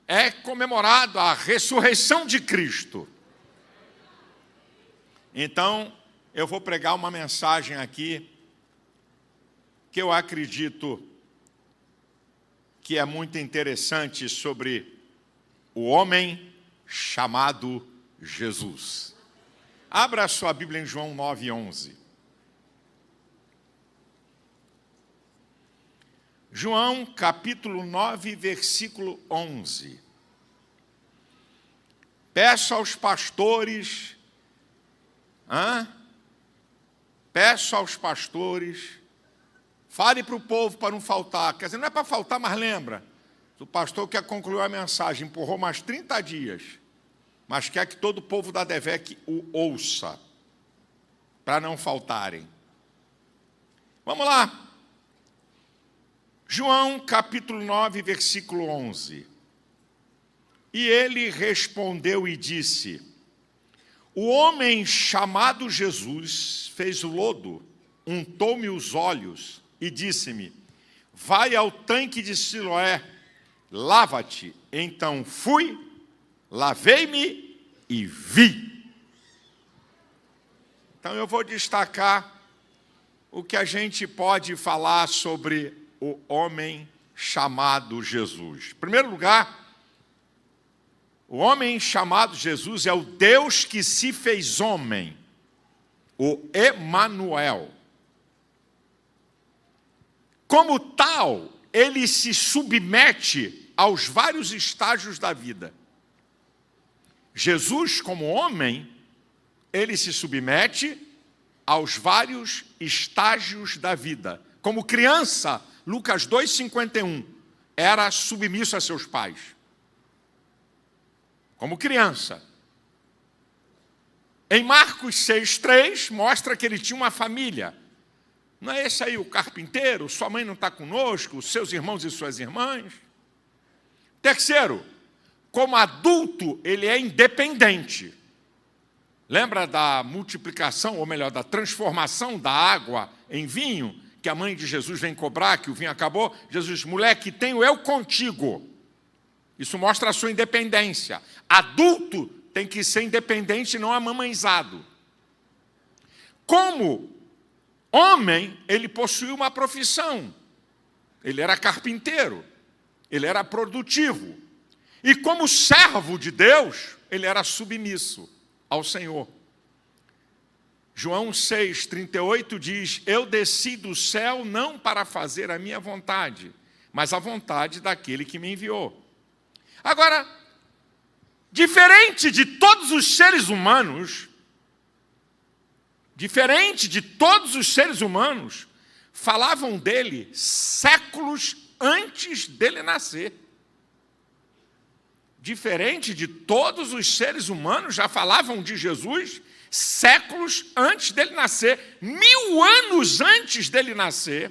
é comemorado a ressurreição de Cristo. Então, eu vou pregar uma mensagem aqui que eu acredito que é muito interessante sobre o homem chamado Jesus. Abra a sua Bíblia em João 9:11. João, capítulo 9, versículo 11. Peço aos pastores, fale para o povo para não faltar. Quer dizer, não é para faltar, mas lembra. O pastor quer concluir a mensagem, empurrou mais 30 dias, mas quer que todo o povo da DEVEC o ouça, para não faltarem. Vamos lá. João, capítulo 9, versículo 11. E ele respondeu e disse: o homem chamado Jesus fez o lodo, untou-me os olhos e disse-me: vai ao tanque de Siloé, lava-te. Então fui, lavei-me e vi. Então eu vou destacar o que a gente pode falar sobre o homem chamado Jesus. Em primeiro lugar, o homem chamado Jesus é o Deus que se fez homem, o Emanuel. Como tal, ele se submete aos vários estágios da vida. Jesus, como homem, ele se submete aos vários estágios da vida. Como criança, Lucas 2,51, era submisso a seus pais. Como criança. Em Marcos 6,3, mostra que ele tinha uma família. Não é esse aí o carpinteiro? Sua mãe não está conosco, seus irmãos e suas irmãs. Terceiro, como adulto, ele é independente. Lembra da multiplicação, ou melhor, da transformação da água em vinho? Que a mãe de Jesus vem cobrar, que o vinho acabou. Jesus diz: moleque, tenho eu contigo. Isso mostra a sua independência. Adulto tem que ser independente e não amamãezado. Como homem, ele possuía uma profissão. Ele era carpinteiro. Ele era produtivo. E como servo de Deus, ele era submisso ao Senhor. João 6,38 diz: eu desci do céu não para fazer a minha vontade, mas a vontade daquele que me enviou. Agora, diferente de todos os seres humanos, falavam dele séculos antes dele nascer. Diferente de todos os seres humanos, já falavam de Jesus séculos antes dele nascer, 1000 anos antes dele nascer.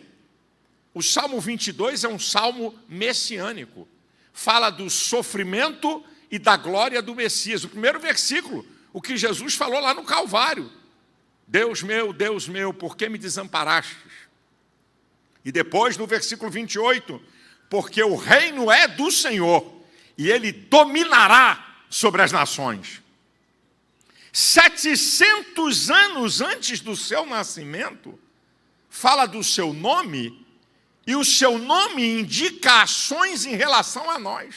O Salmo 22 é um salmo messiânico. Fala do sofrimento e da glória do Messias. O primeiro versículo, o que Jesus falou lá no Calvário. Deus meu, por que me desamparastes? E depois, no versículo 28, porque o reino é do Senhor, e ele dominará sobre as nações. 700 anos antes do seu nascimento, fala do seu nome, e o seu nome indica ações em relação a nós.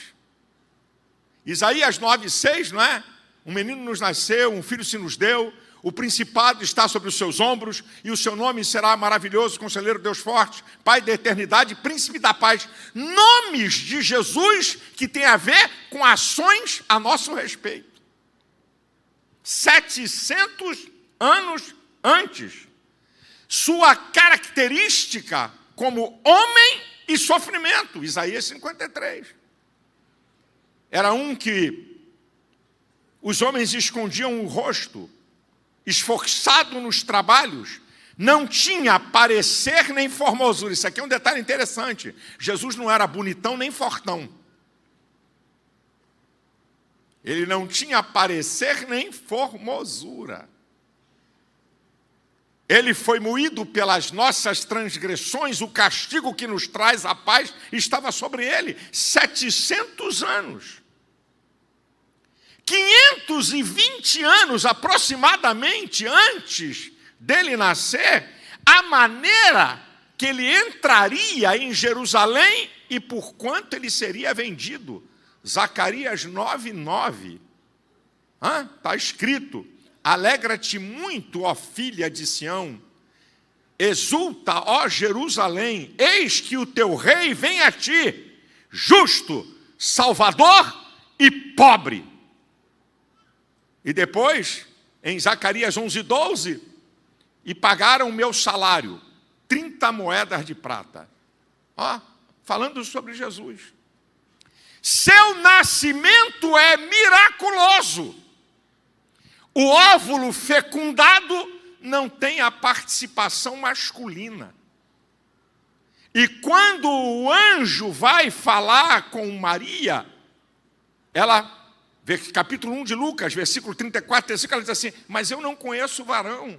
Isaías 9,6, não é? Um menino nos nasceu, um filho se nos deu, o principado está sobre os seus ombros, e o seu nome será maravilhoso, Conselheiro Deus Forte, Pai da eternidade, Príncipe da paz. Nomes de Jesus que têm a ver com ações a nosso respeito. 700 anos antes. Sua característica como homem e sofrimento. Isaías 53. Era um que os homens escondiam o rosto, esforçado nos trabalhos, não tinha parecer nem formosura. Isso aqui é um detalhe interessante. Jesus não era bonitão nem fortão. Ele não tinha parecer nem formosura. Ele foi moído pelas nossas transgressões, o castigo que nos traz a paz estava sobre ele. 700 anos. 520 anos aproximadamente antes dele nascer, a maneira que ele entraria em Jerusalém e por quanto ele seria vendido. Zacarias 9:9. Está escrito: alegra-te muito, ó filha de Sião, exulta, ó Jerusalém, eis que o teu rei vem a ti, justo, salvador e pobre. E depois, em Zacarias 11:12, e pagaram o meu salário, 30 moedas de prata. Falando sobre Jesus. Seu nascimento é miraculoso. O óvulo fecundado não tem a participação masculina. E quando o anjo vai falar com Maria, ela, capítulo 1 de Lucas, versículo 34, 35, ela diz assim: mas eu não conheço varão.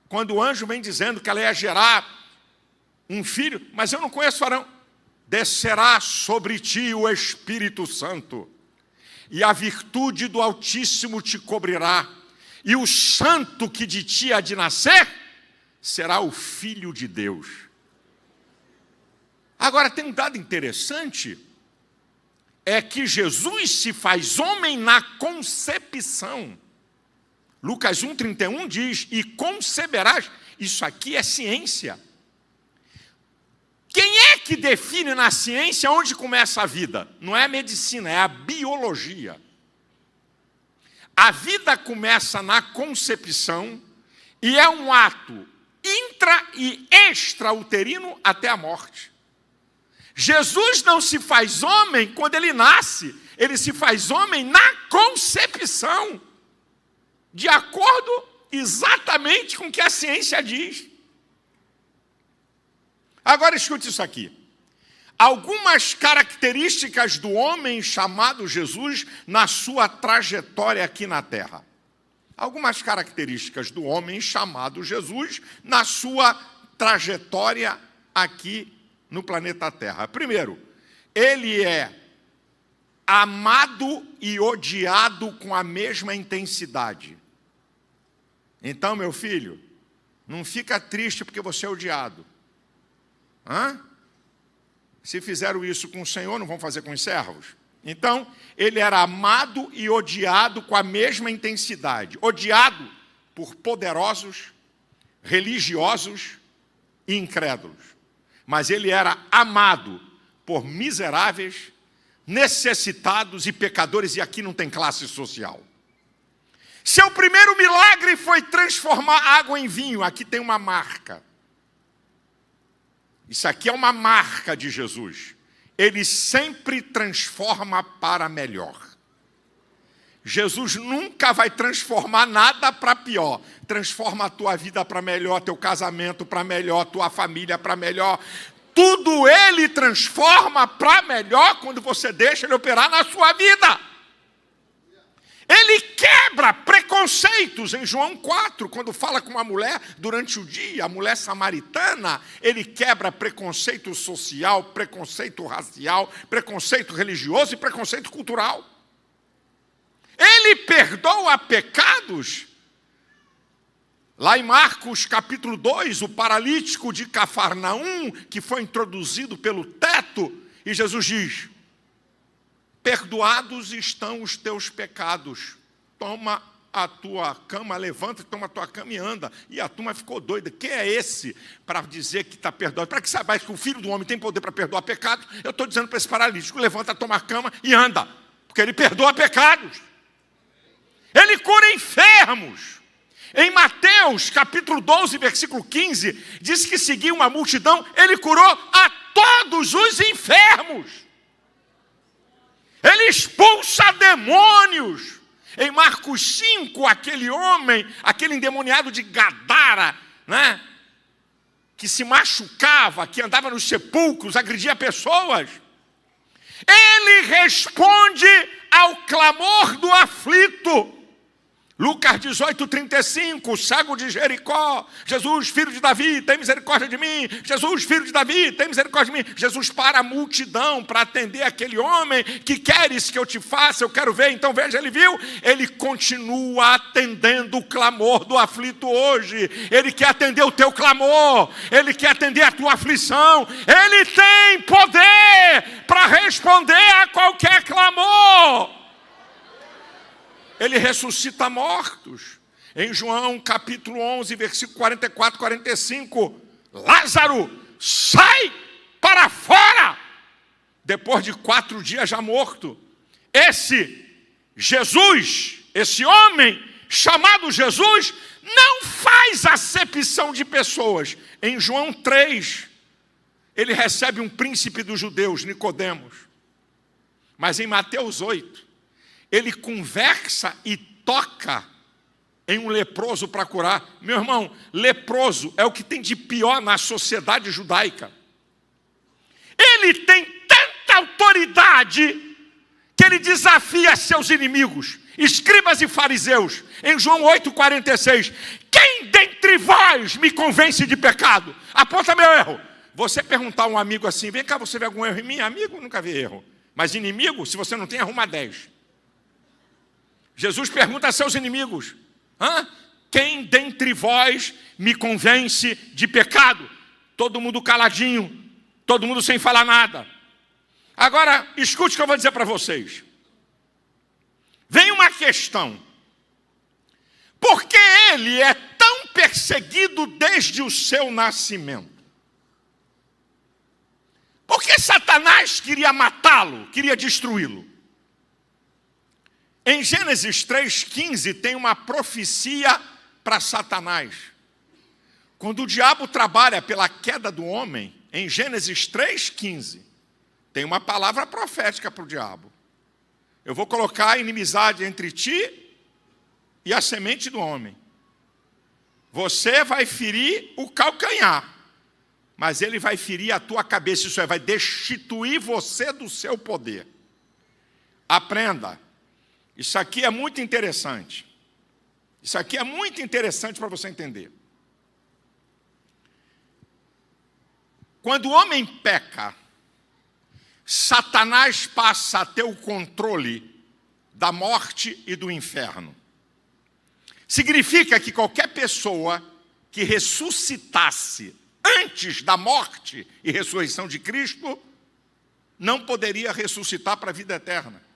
Quando o anjo vem dizendo que ela ia gerar um filho, mas eu não conheço varão. Descerá sobre ti o Espírito Santo, e a virtude do Altíssimo te cobrirá, e o santo que de ti há de nascer será o Filho de Deus. Agora, tem um dado interessante, é que Jesus se faz homem na concepção. Lucas 1:31 diz: e conceberás. Isso aqui é ciência. Quem é que define na ciência onde começa a vida? Não é a medicina, é a biologia. A vida começa na concepção e é um ato intra- e extrauterino até a morte. Jesus não se faz homem quando ele nasce, ele se faz homem na concepção, de acordo exatamente com o que a ciência diz. Agora escute isso aqui. Algumas características do homem chamado Jesus na sua trajetória aqui na Terra. Algumas características do homem chamado Jesus na sua trajetória aqui no planeta Terra. Primeiro, ele é amado e odiado com a mesma intensidade. Então, meu filho, não fica triste porque você é odiado. Se fizeram isso com o Senhor, não vão fazer com os servos? Então, ele era amado e odiado com a mesma intensidade. Odiado por poderosos, religiosos e incrédulos. Mas ele era amado por miseráveis, necessitados e pecadores, e aqui não tem classe social. Seu primeiro milagre foi transformar água em vinho. Aqui tem uma marca. Isso aqui é uma marca de Jesus. Ele sempre transforma para melhor. Jesus nunca vai transformar nada para pior. Transforma a tua vida para melhor, teu casamento para melhor, tua família para melhor. Tudo ele transforma para melhor quando você deixa ele operar na sua vida. Ele quebra preconceitos. Em João 4, quando fala com uma mulher durante o dia, a mulher samaritana, ele quebra preconceito social, preconceito racial, preconceito religioso e preconceito cultural. Ele perdoa pecados. Lá em Marcos capítulo 2, o paralítico de Cafarnaum, que foi introduzido pelo teto, e Jesus diz: perdoados estão os teus pecados. Toma a tua cama, levanta, toma a tua cama e anda. E a turma ficou doida. Quem é esse para dizer que está perdoado? Para que saibais que o Filho do Homem tem poder para perdoar pecados, eu estou dizendo para esse paralítico: levanta, toma a cama e anda. Porque ele perdoa pecados. Ele cura enfermos. Em Mateus capítulo 12, versículo 15, diz que seguia uma multidão, ele curou a todos os enfermos. Ele expulsa demônios. Em Marcos 5, aquele homem, aquele endemoniado de Gadara, né, que se machucava, que andava nos sepulcros, agredia pessoas, ele responde ao clamor do aflito. Lucas 18:35, o cego de Jericó: Jesus, filho de Davi, tem misericórdia de mim. Jesus, filho de Davi, tem misericórdia de mim. Jesus para a multidão para atender aquele homem. Que queres que eu te faça? Eu quero ver. Então veja, ele viu. Ele continua atendendo o clamor do aflito hoje. Ele quer atender o teu clamor. Ele quer atender a tua aflição. Ele tem poder para responder a qualquer clamor. Ele ressuscita mortos. Em João capítulo 11, versículo 44, 45, Lázaro, sai para fora, depois de 4 dias já morto. Esse Jesus, esse homem chamado Jesus, não faz acepção de pessoas. Em João 3, ele recebe um príncipe dos judeus, Nicodemos. Mas em Mateus 8, ele conversa e toca em um leproso para curar. Meu irmão, leproso é o que tem de pior na sociedade judaica. Ele tem tanta autoridade que ele desafia seus inimigos, escribas e fariseus. Em João 8,46, quem dentre vós me convence de pecado? Aponta meu erro. Você perguntar a um amigo assim: vem cá, você vê algum erro em mim? Amigo, nunca vê erro. Mas inimigo, se você não tem, arruma 10. Jesus pergunta a seus inimigos: quem dentre vós me convence de pecado? Todo mundo caladinho, todo mundo sem falar nada. Agora, escute o que eu vou dizer para vocês. Vem uma questão: por que ele é tão perseguido desde o seu nascimento? Por que Satanás queria matá-lo, queria destruí-lo? Em Gênesis 3,15 tem uma profecia para Satanás. Quando o diabo trabalha pela queda do homem, em Gênesis 3,15, tem uma palavra profética para o diabo. Eu vou colocar a inimizade entre ti e a semente do homem. Você vai ferir o calcanhar, mas ele vai ferir a tua cabeça, isso é, vai destituir você do seu poder. Aprenda. Isso aqui é muito interessante. Isso aqui é muito interessante para você entender. Quando o homem peca, Satanás passa a ter o controle da morte e do inferno. Significa que qualquer pessoa que ressuscitasse antes da morte e ressurreição de Cristo não poderia ressuscitar para a vida eterna.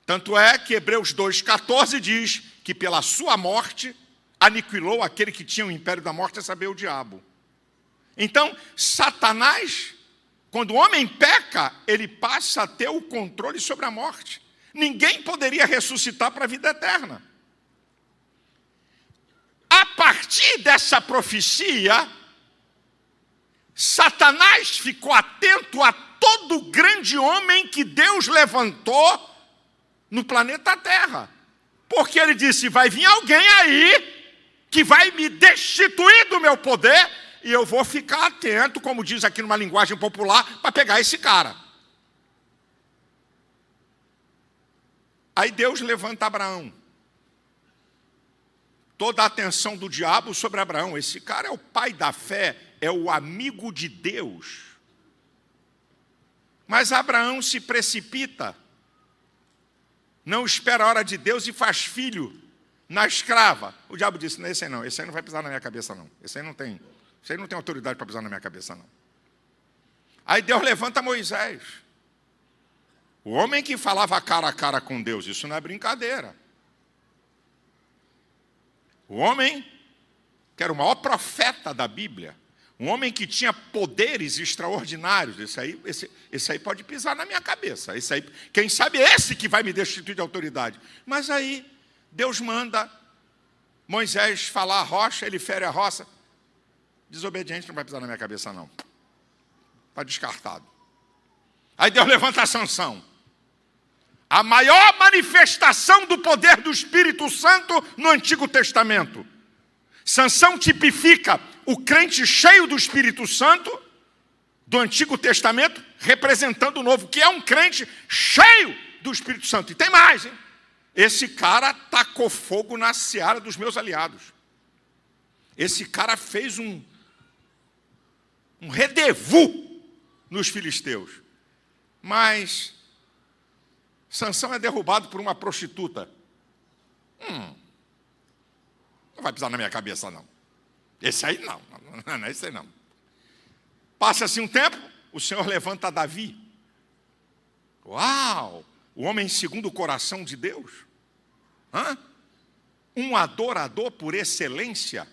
Tanto é que Hebreus 2,14 diz que pela sua morte aniquilou aquele que tinha o império da morte, a saber, o diabo. Então, Satanás, quando o homem peca, ele passa a ter o controle sobre a morte. Ninguém poderia ressuscitar para a vida eterna. A partir dessa profecia, Satanás ficou atento a todo grande homem que Deus levantou no planeta Terra, porque ele disse: vai vir alguém aí que vai me destituir do meu poder e eu vou ficar atento, como diz aqui numa linguagem popular, para pegar esse cara. Aí Deus levanta Abraão. Toda a atenção do diabo sobre Abraão. Esse cara é o pai da fé, é o amigo de Deus. Mas Abraão se precipita, não espera a hora de Deus e faz filho na escrava. O diabo disse: não, esse aí não vai pisar na minha cabeça não. Esse aí não tem autoridade para pisar na minha cabeça não. Aí Deus levanta Moisés. O homem que falava cara a cara com Deus, isso não é brincadeira. O homem que era o maior profeta da Bíblia, um homem que tinha poderes extraordinários, esse aí pode pisar na minha cabeça. Esse aí, quem sabe esse que vai me destituir de autoridade. Mas aí Deus manda Moisés falar a rocha, ele fere a rocha. Desobediente não vai pisar na minha cabeça não. Está descartado. Aí Deus levanta a Sansão. A maior manifestação do poder do Espírito Santo no Antigo Testamento. Sansão tipifica o crente cheio do Espírito Santo do Antigo Testamento, representando o Novo, que é um crente cheio do Espírito Santo. E tem mais, hein? esse cara tacou fogo na seara dos meus aliados. Esse cara fez um rendezvous nos filisteus. Mas Sansão é derrubado por uma prostituta. Não vai pisar na minha cabeça, não. Esse aí não. Não, esse aí não. Passa-se um tempo, o Senhor levanta Davi. Uau! O homem segundo o coração de Deus. Um adorador por excelência.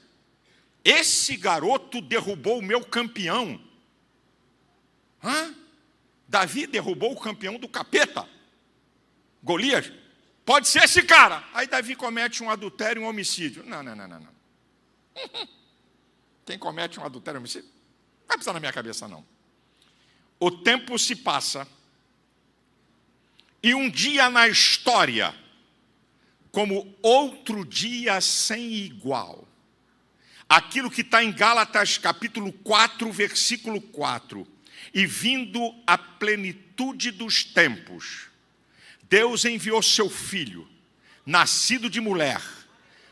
Esse garoto derrubou o meu campeão. Davi derrubou o campeão do capeta. Golias. Pode ser esse cara. Aí Davi comete um adultério e um homicídio. Não. Quem comete um adultério e um homicídio? Não vai pisar na minha cabeça, não. O tempo se passa. E um dia na história, como outro dia sem igual. Aquilo que está em Gálatas capítulo 4, versículo 4. E vindo a plenitude dos tempos, Deus enviou seu filho, nascido de mulher,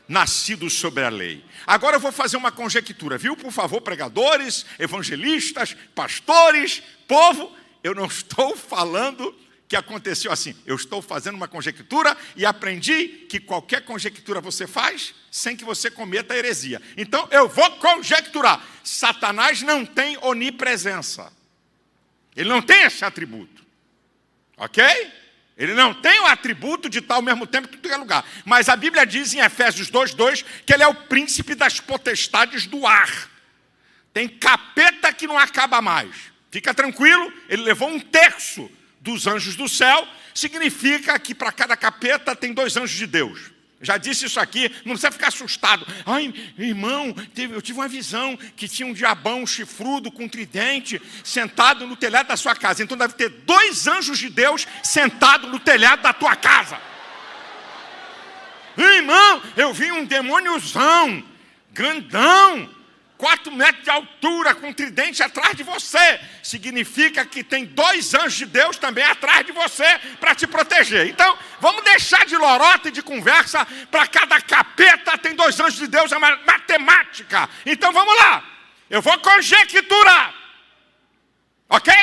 nascido sobre a lei. Agora eu vou fazer uma conjectura, viu? Por favor, pregadores, evangelistas, pastores, povo, eu não estou falando que aconteceu assim. Eu estou fazendo uma conjectura e aprendi que qualquer conjectura você faz sem que você cometa heresia. Então eu vou conjecturar. Satanás não tem onipresença. Ele não tem esse atributo. Ok? Ele não tem o atributo de estar ao mesmo tempo em todo lugar. Mas a Bíblia diz em Efésios 2:2 que ele é o príncipe das potestades do ar. Tem capeta que não acaba mais. Fica tranquilo, ele levou 1/3 dos anjos do céu. Significa que para cada capeta tem 2 anjos de Deus. Já disse isso aqui, não precisa ficar assustado. Ai, irmão, eu tive uma visão que tinha um diabão chifrudo com tridente sentado no telhado da sua casa. Então deve ter 2 anjos de Deus sentados no telhado da tua casa. Irmão, eu vi um demôniozão, grandão, 4 metros de altura, com tridente atrás de você. Significa que tem 2 anjos de Deus também atrás de você para te proteger. Então, vamos deixar de lorota e de conversa. Para cada capeta tem 2 anjos de Deus, é uma matemática. Então, vamos lá. Eu vou conjecturar. Ok?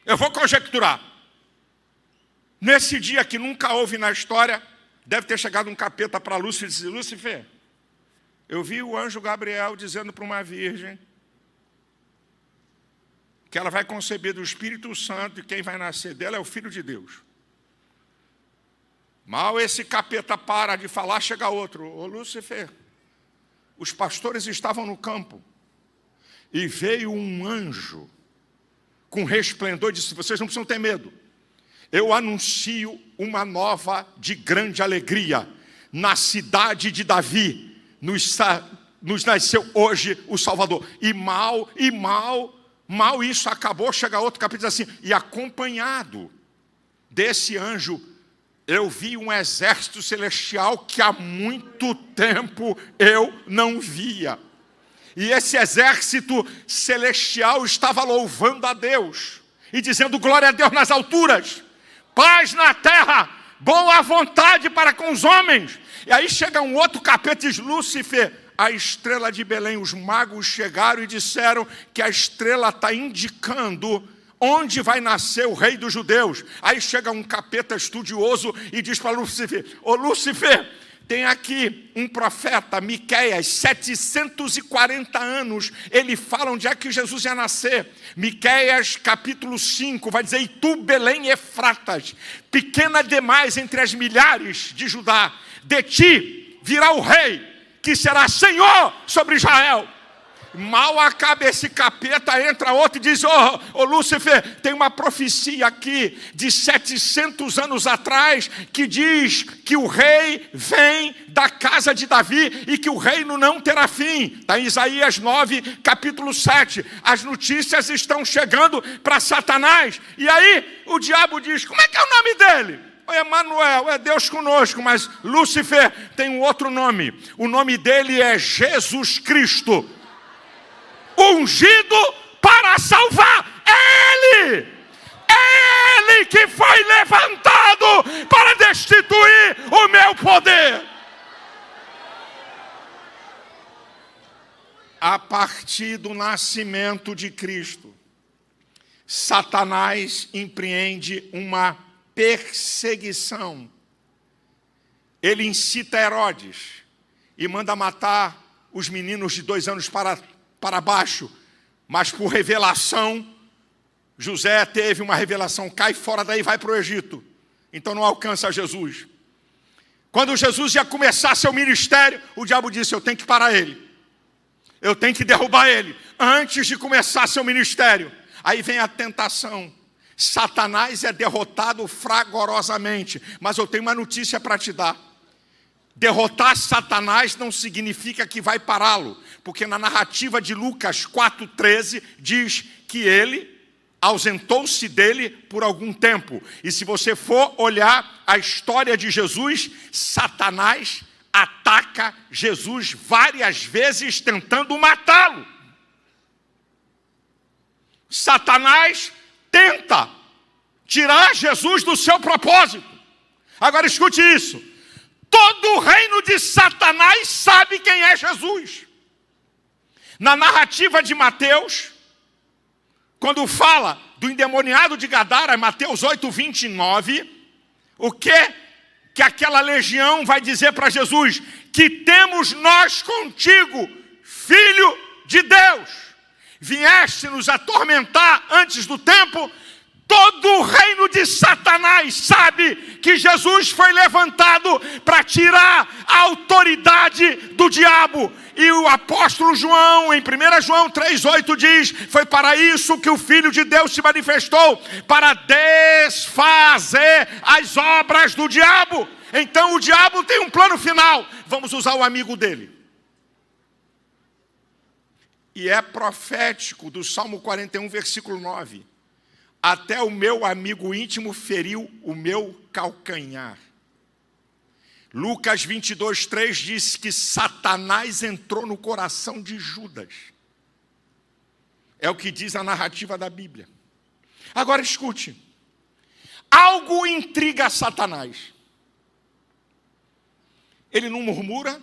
Eu vou conjecturar. Nesse dia que nunca houve na história, deve ter chegado um capeta para Lúcifer e disse: Lúcifer, eu vi o anjo Gabriel dizendo para uma virgem que ela vai conceber do Espírito Santo e quem vai nascer dela é o Filho de Deus. Mal esse capeta para de falar, chega outro. Ô Lúcifer, os pastores estavam no campo e veio um anjo com resplendor e disse: vocês não precisam ter medo. Eu anuncio uma nova de grande alegria. Na cidade de Davi nos nasceu hoje o Salvador. E mal isso acabou. Chega outro capítulo assim: e acompanhado desse anjo, eu vi um exército celestial que há muito tempo eu não via. E esse exército celestial estava louvando a Deus e dizendo: glória a Deus nas alturas, paz na terra, boa vontade para com os homens. E aí chega um outro capeta e diz: Lúcifer, a estrela de Belém. Os magos chegaram e disseram que a estrela está indicando onde vai nascer o rei dos judeus. Aí chega um capeta estudioso e diz para Lúcifer: ô Lúcifer, tem aqui um profeta, Miqueias, 740 anos, ele fala onde é que Jesus ia nascer. Miqueias capítulo 5, vai dizer: e tu, Belém Efratas, pequena demais entre as milhares de Judá, de ti virá o rei, que será Senhor sobre Israel. Mal acaba esse capeta, entra outro e diz: ô Lúcifer, tem uma profecia aqui de 700 anos atrás que diz que o rei vem da casa de Davi e que o reino não terá fim. Está em Isaías 9, capítulo 7. As notícias estão chegando para Satanás. E aí o diabo diz: como é que é o nome dele? Emanuel, é Deus conosco. Mas Lúcifer tem um outro nome. O nome dele é Jesus Cristo, ungido para salvar. Ele que foi levantado levantado para destituir o meu poder. A partir do nascimento de Cristo, Satanás empreende uma perseguição. Ele incita Herodes e manda matar os meninos de 2 anos para baixo. Mas por revelação, José teve uma revelação: cai fora daí, vai para o Egito. Então não alcança Jesus. Quando Jesus ia começar seu ministério, o diabo disse: eu tenho que parar ele. Eu tenho que derrubar ele antes de começar seu ministério. Aí vem a tentação. Satanás é derrotado fragorosamente. Mas eu tenho uma notícia para te dar. Derrotar Satanás não significa que vai pará-lo. Porque na narrativa de Lucas 4,13 diz que ele ausentou-se dele por algum tempo. E se você for olhar a história de Jesus, Satanás ataca Jesus várias vezes tentando matá-lo. Satanás tenta tirar Jesus do seu propósito. Agora escute isso. Todo o reino de Satanás sabe quem é Jesus. Na narrativa de Mateus, quando fala do endemoniado de Gadara, Mateus 8:29, o que aquela legião vai dizer para Jesus? Que temos nós contigo, Filho de Deus. Vieste nos atormentar antes do tempo. Todo o reino de Satanás sabe que Jesus foi levantado para tirar a autoridade do diabo. E o apóstolo João, em 1 João 3,8 diz: foi para isso que o Filho de Deus se manifestou, para desfazer as obras do diabo. Então o diabo tem um plano final: vamos usar o amigo dele. E é profético do Salmo 41, versículo 9. Até o meu amigo íntimo feriu o meu calcanhar. Lucas 22:3 diz que Satanás entrou no coração de Judas. É o que diz a narrativa da Bíblia. Agora escute. Algo intriga Satanás. Ele não murmura.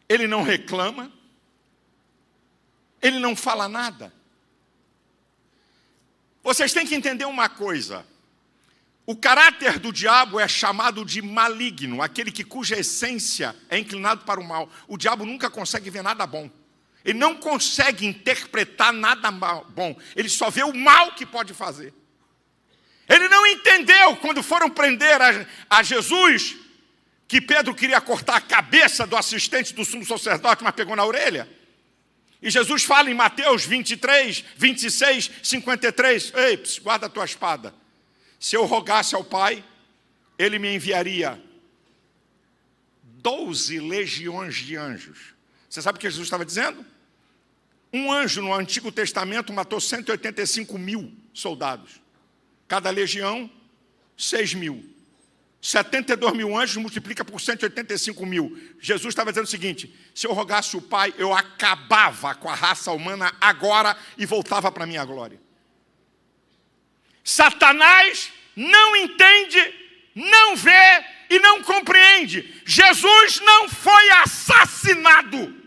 Ele não reclama. Ele não fala nada. Vocês têm que entender uma coisa. O caráter do diabo é chamado de maligno, aquele cuja essência é inclinado para o mal. O diabo nunca consegue ver nada bom. Ele não consegue interpretar nada bom. Ele só vê o mal que pode fazer. Ele não entendeu quando foram prender a Jesus, que Pedro queria cortar a cabeça do assistente do sumo sacerdote, mas pegou na orelha. E Jesus fala em Mateus 23, 26, 53, ei, guarda a tua espada. Se eu rogasse ao Pai, Ele me enviaria 12 legiões de anjos. Você sabe o que Jesus estava dizendo? Um anjo no Antigo Testamento matou 185.000 soldados. Cada legião, 6.000. 72.000 anjos multiplica por 185.000. Jesus estava dizendo o seguinte: se eu rogasse o Pai, eu acabava com a raça humana agora e voltava para a minha glória. Satanás não entende, não vê e não compreende. Jesus não foi assassinado.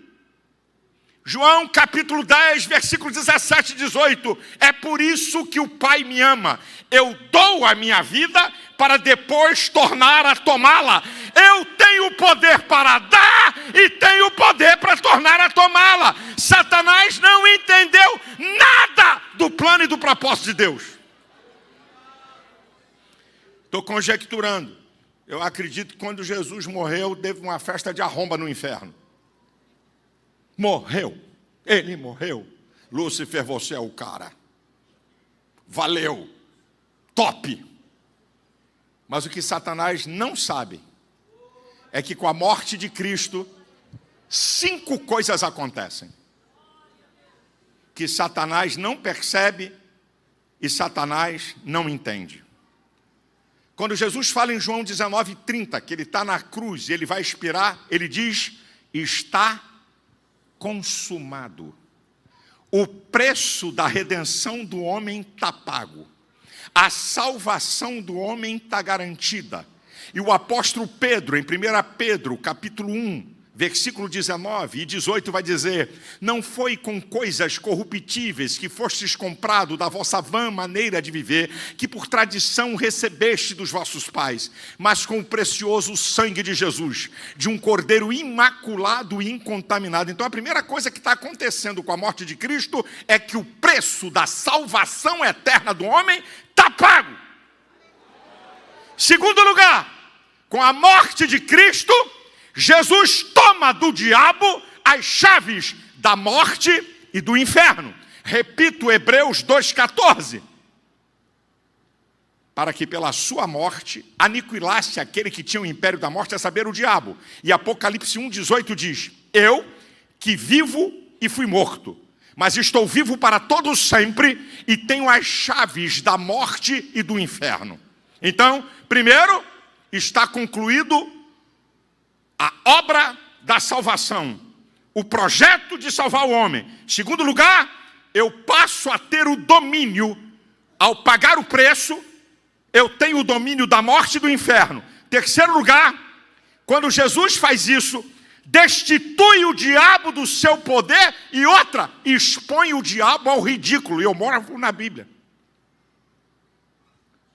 João capítulo 10, versículos 17 e 18. É por isso que o Pai me ama. Eu dou a minha vida para depois tornar a tomá-la. Eu tenho poder para dar e tenho poder para tornar a tomá-la. Satanás não entendeu nada do plano e do propósito de Deus. Estou conjecturando. Eu acredito que quando Jesus morreu, teve uma festa de arromba no inferno. Morreu. Ele morreu. Lúcifer, você é o cara. Valeu. Top. Mas o que Satanás não sabe é que com a morte de Cristo, 5 coisas acontecem que Satanás não percebe e Satanás não entende. Quando Jesus fala em João 19:30, que ele está na cruz e ele vai expirar, ele diz: está consumado. O preço da redenção do homem está pago. A salvação do homem está garantida. E o apóstolo Pedro, em 1 Pedro, capítulo 1, versículo 19 e 18 vai dizer: não foi com coisas corruptíveis que fostes comprado da vossa vã maneira de viver, que por tradição recebeste dos vossos pais, mas com o precioso sangue de Jesus, de um cordeiro imaculado e incontaminado. Então a primeira coisa que está acontecendo com a morte de Cristo é que o preço da salvação eterna do homem está pago. Segundo lugar, com a morte de Cristo, Jesus toma do diabo as chaves da morte e do inferno. Repito, Hebreus 2,14. Para que pela sua morte aniquilasse aquele que tinha o império da morte, a saber, o diabo. E Apocalipse 1,18 diz: eu que vivo e fui morto, mas estou vivo para todo sempre e tenho as chaves da morte e do inferno. Então, primeiro, está concluído a obra da salvação, o projeto de salvar o homem. Segundo lugar, eu passo a ter o domínio, ao pagar o preço, eu tenho o domínio da morte e do inferno. Terceiro lugar, quando Jesus faz isso, destitui o diabo do seu poder e outra, expõe o diabo ao ridículo. Eu moro na Bíblia.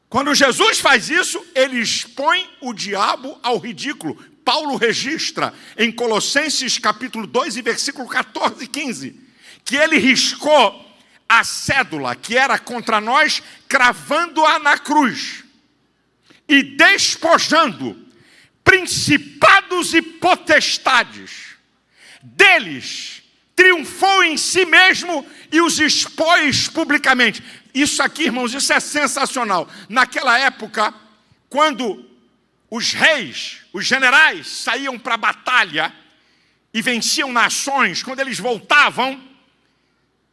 Quando Jesus faz isso, ele expõe o diabo ao ridículo. Paulo registra em Colossenses capítulo 2 e versículo 14 e 15, que ele riscou a cédula que era contra nós, cravando-a na cruz e despojando principados e potestades. Deles triunfou em si mesmo e os expôs publicamente. Isso aqui, irmãos, isso é sensacional. Naquela época, quando os reis, os generais saíam para a batalha e venciam nações, quando eles voltavam,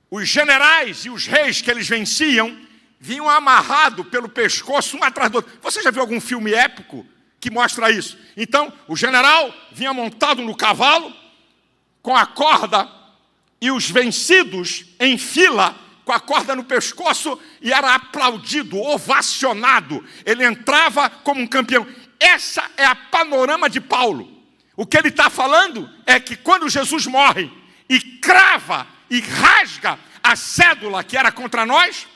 os generais e os reis que eles venciam vinham amarrados pelo pescoço um atrás do outro. Você já viu algum filme épico que mostra isso? Então, o general vinha montado no cavalo, com a corda, e os vencidos em fila, com a corda no pescoço, e era aplaudido, ovacionado. Ele entrava como um campeão. Essa é a panorama de Paulo. O que ele está falando é que quando Jesus morre e crava e rasga a cédula que era contra nós,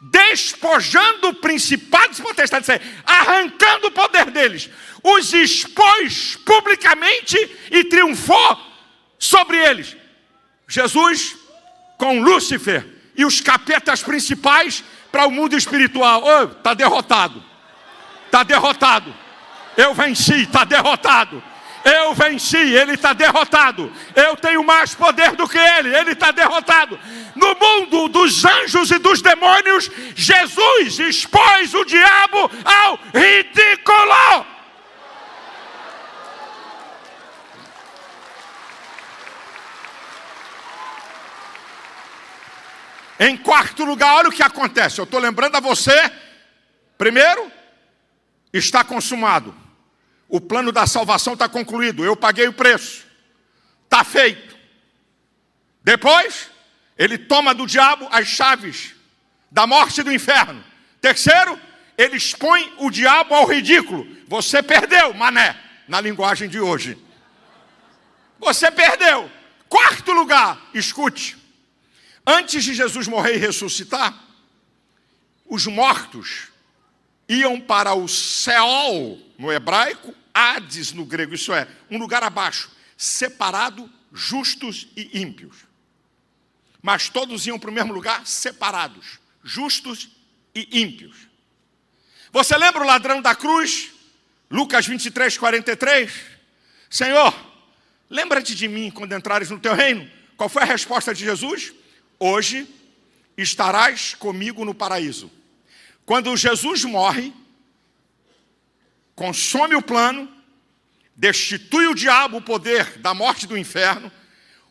despojando principados e potestades, arrancando o poder deles, os expôs publicamente e triunfou sobre eles. Jesus com Lúcifer e os capetas principais para o mundo espiritual. Está derrotado. Está derrotado. Eu venci, está derrotado. Eu venci, ele está derrotado. Eu tenho mais poder do que ele está derrotado. No mundo dos anjos e dos demônios, Jesus expôs o diabo ao ridículo. Em quarto lugar, olha o que acontece. Eu estou lembrando a você. Primeiro, está consumado. O plano da salvação está concluído. Eu paguei o preço. Está feito. Depois, ele toma do diabo as chaves da morte e do inferno. Terceiro, ele expõe o diabo ao ridículo. Você perdeu, mané, na linguagem de hoje. Você perdeu. Quarto lugar, escute. Antes de Jesus morrer e ressuscitar, os mortos iam para o Seol, no hebraico, Hades no grego, isso é, um lugar abaixo, separado, justos e ímpios. Mas todos iam para o mesmo lugar, separados, justos e ímpios. Você lembra o ladrão da cruz? Lucas 23, 43. Senhor, lembra-te de mim quando entrares no teu reino. Qual foi a resposta de Jesus? Hoje estarás comigo no paraíso. Quando Jesus morre, consome o plano, destitui o diabo o poder da morte e do inferno,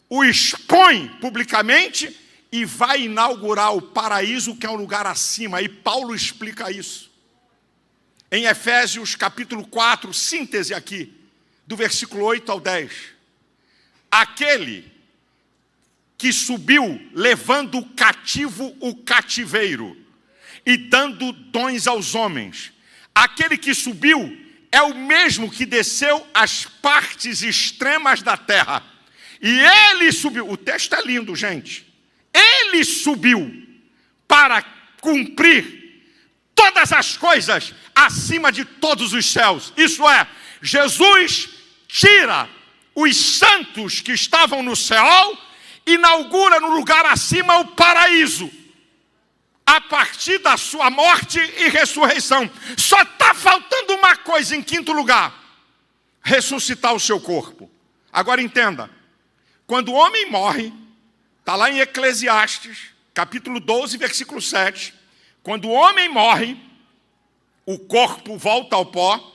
o expõe publicamente e vai inaugurar o paraíso, que é um lugar acima. E Paulo explica isso. Em Efésios capítulo 4, síntese aqui, do versículo 8 ao 10. Aquele que subiu levando cativo o cativeiro e dando dons aos homens. Aquele que subiu é o mesmo que desceu às partes extremas da terra. E ele subiu, o texto é lindo, gente. Ele subiu para cumprir todas as coisas acima de todos os céus. Isso é, Jesus tira os santos que estavam no céu, inaugura no lugar acima o paraíso, a partir da sua morte e ressurreição. Só está faltando uma coisa em quinto lugar: ressuscitar o seu corpo. Agora entenda, quando o homem morre, está lá em Eclesiastes, capítulo 12, versículo 7, quando o homem morre, o corpo volta ao pó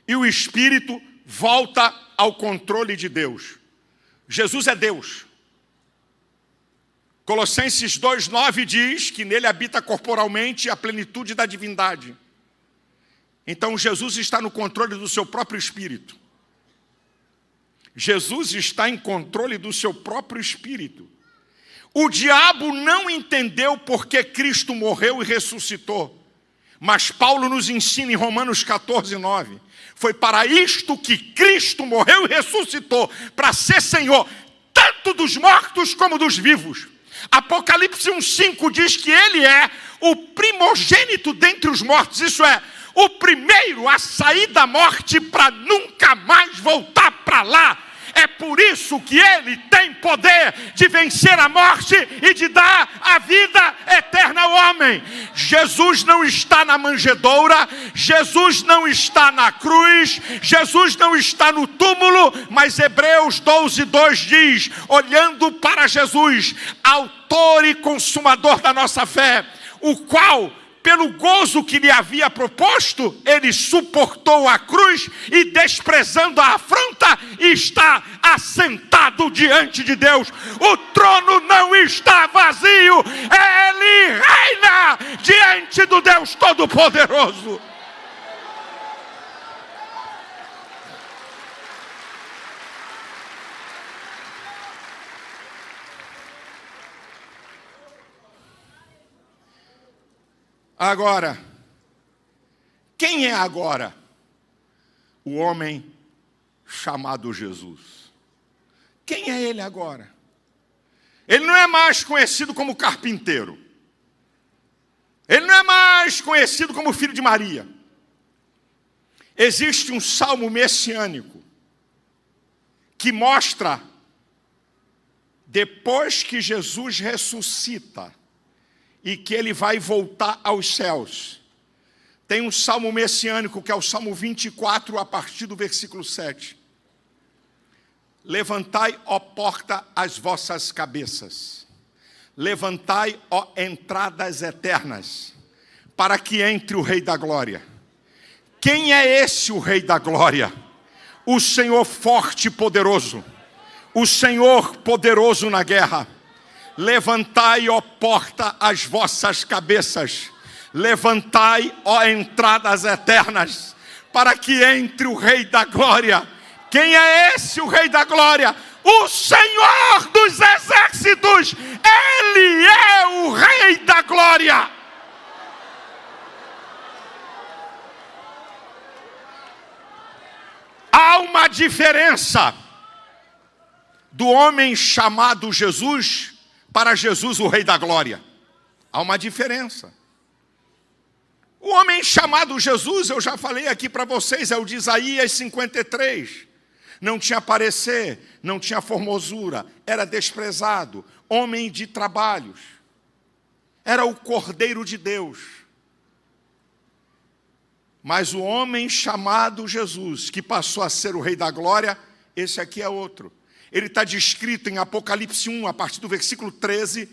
e o espírito volta ao controle de Deus. Jesus é Deus. Colossenses 2,9 diz que nele habita corporalmente a plenitude da divindade. Então Jesus está no controle do seu próprio espírito. Jesus está em controle do seu próprio espírito. O diabo não entendeu por que Cristo morreu e ressuscitou. Mas Paulo nos ensina em Romanos 14,9. Foi para isto que Cristo morreu e ressuscitou, para ser Senhor, tanto dos mortos como dos vivos. Apocalipse 1,5 diz que ele é o primogênito dentre os mortos. Isso é, o primeiro a sair da morte para nunca mais voltar para lá. É por isso que ele tem poder de vencer a morte e de dar a vida eterna ao homem. Jesus não está na manjedoura, Jesus não está na cruz, Jesus não está no túmulo, mas Hebreus 12:2 diz, olhando para Jesus, autor e consumador da nossa fé, o qual, pelo gozo que lhe havia proposto, ele suportou a cruz e, desprezando a afronta, está assentado diante de Deus. O trono não está vazio, ele reina diante do Deus Todo-Poderoso. Agora, quem é agora o homem chamado Jesus? Quem é ele agora? Ele não é mais conhecido como carpinteiro. Ele não é mais conhecido como filho de Maria. Existe um salmo messiânico que mostra, depois que Jesus ressuscita, e que ele vai voltar aos céus. Tem um salmo messiânico, que é o Salmo 24, a partir do versículo 7. Levantai, ó porta, as vossas cabeças. Levantai, ó entradas eternas, para que entre o Rei da Glória. Quem é esse o Rei da Glória? O Senhor forte e poderoso. O Senhor poderoso na guerra. Levantai, ó porta, as vossas cabeças. Levantai, ó entradas eternas, para que entre o Rei da Glória. Quem é esse o Rei da Glória? O Senhor dos Exércitos. Ele é o Rei da Glória. Há uma diferença do homem chamado Jesus para Jesus, o Rei da Glória. Há uma diferença. O homem chamado Jesus, eu já falei aqui para vocês, é o de Isaías 53. Não tinha parecer, não tinha formosura, era desprezado, homem de trabalhos. Era o Cordeiro de Deus. Mas o homem chamado Jesus, que passou a ser o Rei da Glória, esse aqui é outro. Ele está descrito em Apocalipse 1, a partir do versículo 13,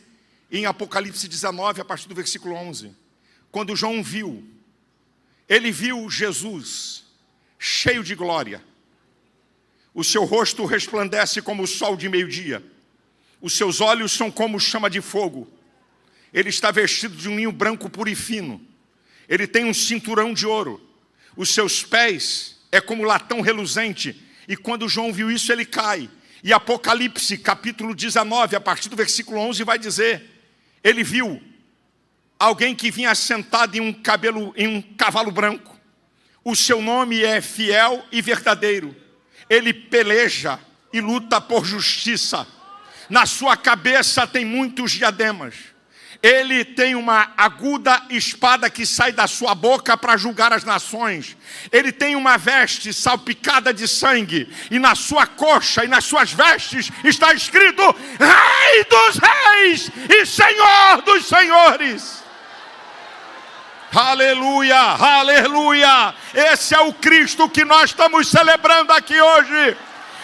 e em Apocalipse 19, a partir do versículo 11. Quando João viu, ele viu Jesus, cheio de glória. O seu rosto resplandece como o sol de meio-dia. Os seus olhos são como chama de fogo. Ele está vestido de um linho branco puro e fino. Ele tem um cinturão de ouro. Os seus pés é como latão reluzente. E quando João viu isso, ele cai. E Apocalipse, capítulo 19, a partir do versículo 11, vai dizer, ele viu alguém que vinha sentado em um cavalo branco. O seu nome é fiel e verdadeiro. Ele peleja e luta por justiça. Na sua cabeça tem muitos diademas. Ele tem uma aguda espada que sai da sua boca para julgar as nações. Ele tem uma veste salpicada de sangue. E na sua coxa e nas suas vestes está escrito: Rei dos Reis e Senhor dos Senhores. Aleluia, aleluia. Esse é o Cristo que nós estamos celebrando aqui hoje.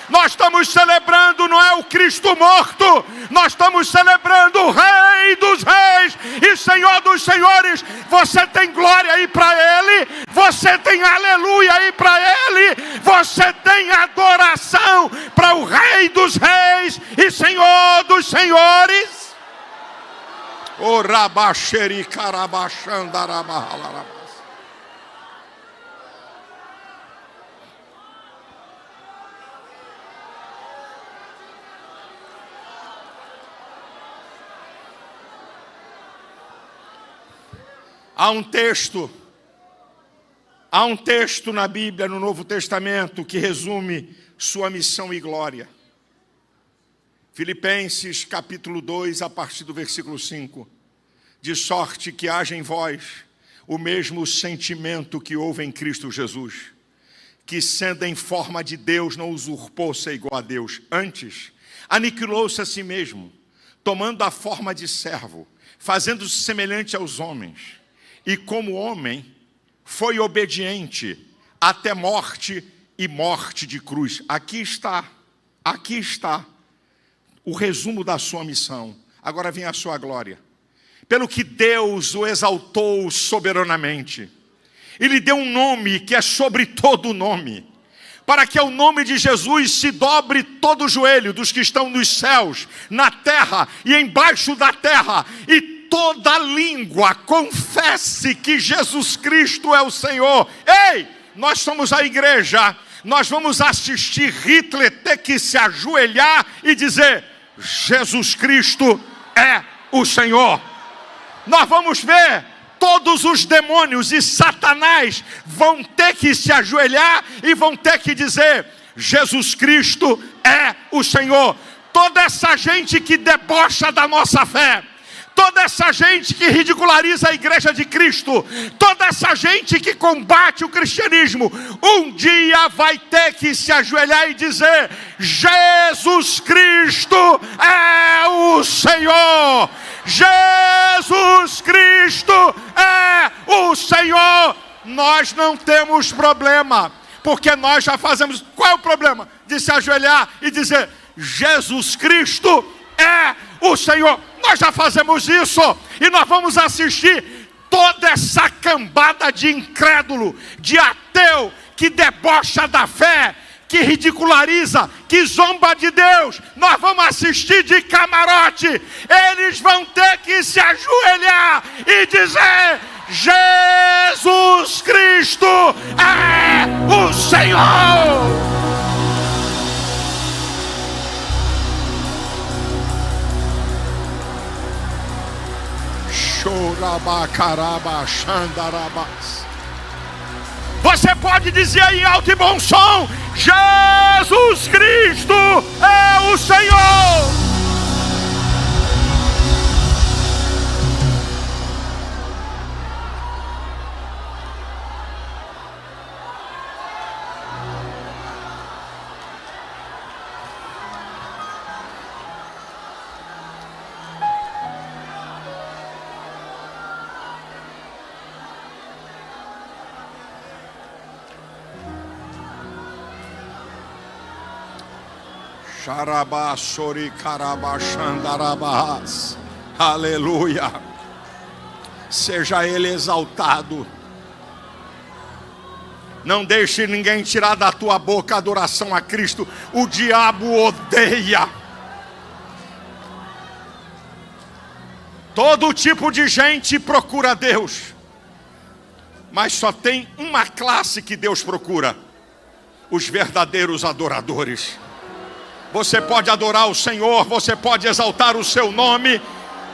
Nós estamos celebrando, não é o Cristo morto, nós estamos celebrando o Rei dos Reis e Senhor dos Senhores. Você tem glória aí para Ele, você tem aleluia aí para Ele, você tem adoração para o Rei dos Reis e Senhor dos Senhores. O rabaxeri carabaxandarabahalarabas. Há um texto na Bíblia, no Novo Testamento, que resume sua missão e glória. Filipenses capítulo 2, a partir do versículo 5. De sorte que haja em vós o mesmo sentimento que houve em Cristo Jesus, que sendo em forma de Deus não usurpou ser igual a Deus. Antes, aniquilou-se a si mesmo, tomando a forma de servo, fazendo-se semelhante aos homens. E como homem, foi obediente até morte e morte de cruz. Aqui está o resumo da sua missão. Agora vem a sua glória. Pelo que Deus o exaltou soberanamente. E lhe deu um nome que é sobre todo nome. Para que ao nome de Jesus se dobre todo o joelho dos que estão nos céus, na terra e embaixo da terra. E toda língua confesse que Jesus Cristo é o Senhor. Ei, nós somos a igreja. Nós vamos assistir Hitler ter que se ajoelhar e dizer: Jesus Cristo é o Senhor. Nós vamos ver todos os demônios e Satanás vão ter que se ajoelhar e vão ter que dizer: Jesus Cristo é o Senhor. Toda essa gente que debocha da nossa fé, toda essa gente que ridiculariza a igreja de Cristo, toda essa gente que combate o cristianismo, um dia vai ter que se ajoelhar e dizer: Jesus Cristo é o Senhor. Jesus Cristo é o Senhor. Nós não temos problema, porque nós já fazemos. Qual é o problema? De se ajoelhar e dizer: Jesus Cristo é o Senhor. Nós já fazemos isso. E nós vamos assistir toda essa cambada de incrédulo, de ateu, que debocha da fé, que ridiculariza, que zomba de Deus. Nós vamos assistir de camarote. Eles vão ter que se ajoelhar e dizer: Jesus Cristo é o Senhor. Você pode dizer aí em alto e bom som: Jesus Cristo é o Senhor. Aleluia. Seja Ele exaltado. Não deixe ninguém tirar da tua boca a adoração a Cristo. O diabo odeia. Todo tipo de gente procura Deus, mas só tem uma classe que Deus procura: os verdadeiros adoradores. Você pode adorar o Senhor, você pode exaltar o seu nome,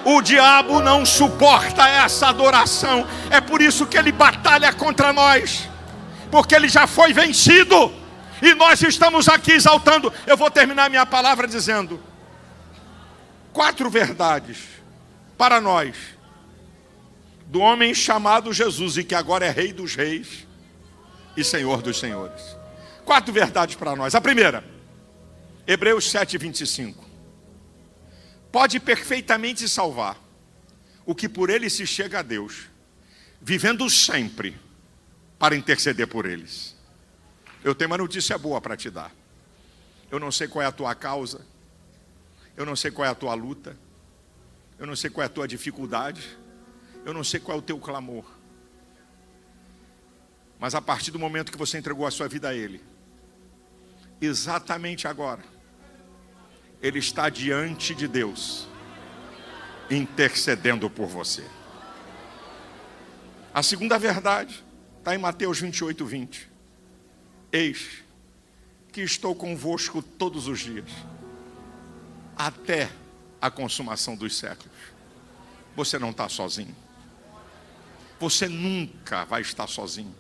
O diabo não suporta essa adoração. É por isso que ele batalha contra nós, porque ele já foi vencido, e nós estamos aqui exaltando. Eu vou terminar minha palavra dizendo 4 verdades para nós do homem chamado Jesus, e que agora é Rei dos Reis e Senhor dos Senhores. 4 verdades para nós. A primeira, Hebreus 7:25. Pode perfeitamente salvar o que por ele se chega a Deus, vivendo sempre para interceder por eles. Eu tenho uma notícia boa para te dar. Eu não sei qual é a tua causa, eu não sei qual é a tua luta, eu não sei qual é a tua dificuldade, eu não sei qual é o teu clamor. Mas a partir do momento que você entregou a sua vida a Ele, exatamente agora, Ele está diante de Deus, intercedendo por você. A segunda verdade está em Mateus 28:20. Eis que estou convosco todos os dias, até a consumação dos séculos. Você não está sozinho. Você nunca vai estar sozinho.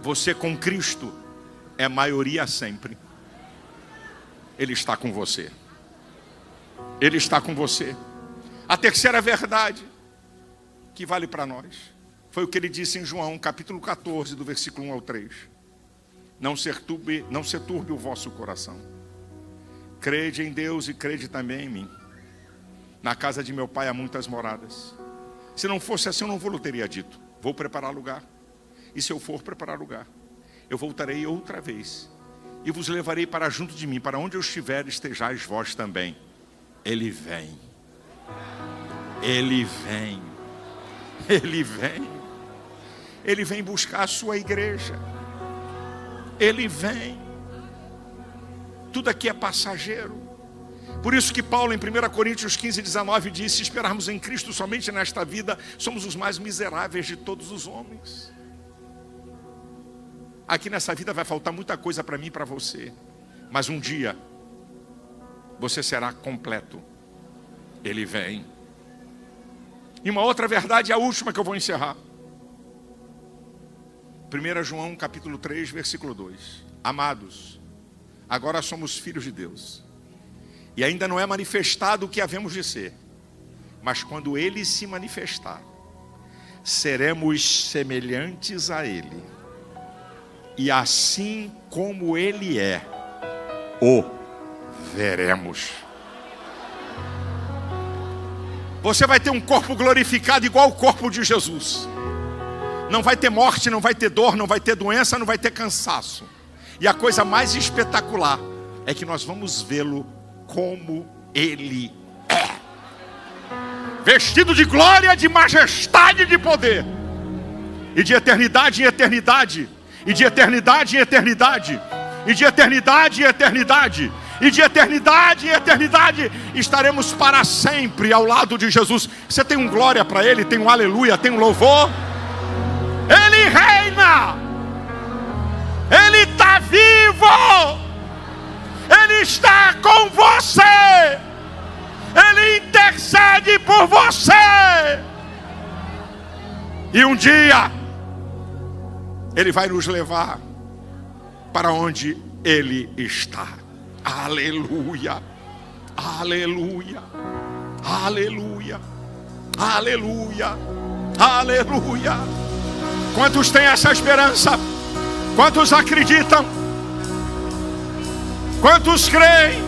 Você com Cristo é maioria sempre. Ele está com você. Ele está com você. A terceira verdade que vale para nós foi o que ele disse em João, capítulo 14, do versículo 1 ao 3. Não se turbe o vosso coração. Crede em Deus e crede também em mim. Na casa de meu pai há muitas moradas. Se não fosse assim, eu não vou lhe teria dito. Vou preparar lugar. E se eu for preparar lugar, eu voltarei outra vez e vos levarei para junto de mim, para onde eu estiver, estejais vós também. Ele vem. Ele vem. Ele vem. Ele vem buscar a sua igreja. Ele vem. Tudo aqui é passageiro. Por isso que Paulo em 1 Coríntios 15:19 disse: se esperarmos em Cristo somente nesta vida, somos os mais miseráveis de todos os homens. Aqui nessa vida vai faltar muita coisa para mim e para você, mas um dia você será completo. Ele vem. E uma outra verdade, a última que eu vou encerrar. 1 João capítulo 3, versículo 2. Amados, agora somos filhos de Deus, e ainda não é manifestado o que havemos de ser, mas quando Ele se manifestar, seremos semelhantes a Ele, e assim como Ele é, o veremos. Você vai ter um corpo glorificado igual ao corpo de Jesus. Não vai ter morte, não vai ter dor, não vai ter doença, não vai ter cansaço. E a coisa mais espetacular é que nós vamos vê-lo como Ele é. Vestido de glória, de majestade e de poder. E de eternidade em eternidade. E de eternidade em eternidade. E de eternidade em eternidade. E de eternidade em eternidade estaremos para sempre ao lado de Jesus. Você tem um glória para Ele, tem um aleluia, tem um louvor. Ele reina. Ele está vivo. Ele está com você. Ele intercede por você. E um dia Ele vai nos levar para onde Ele está. Aleluia, aleluia, aleluia, aleluia, aleluia. Quantos têm essa esperança? Quantos acreditam? Quantos creem?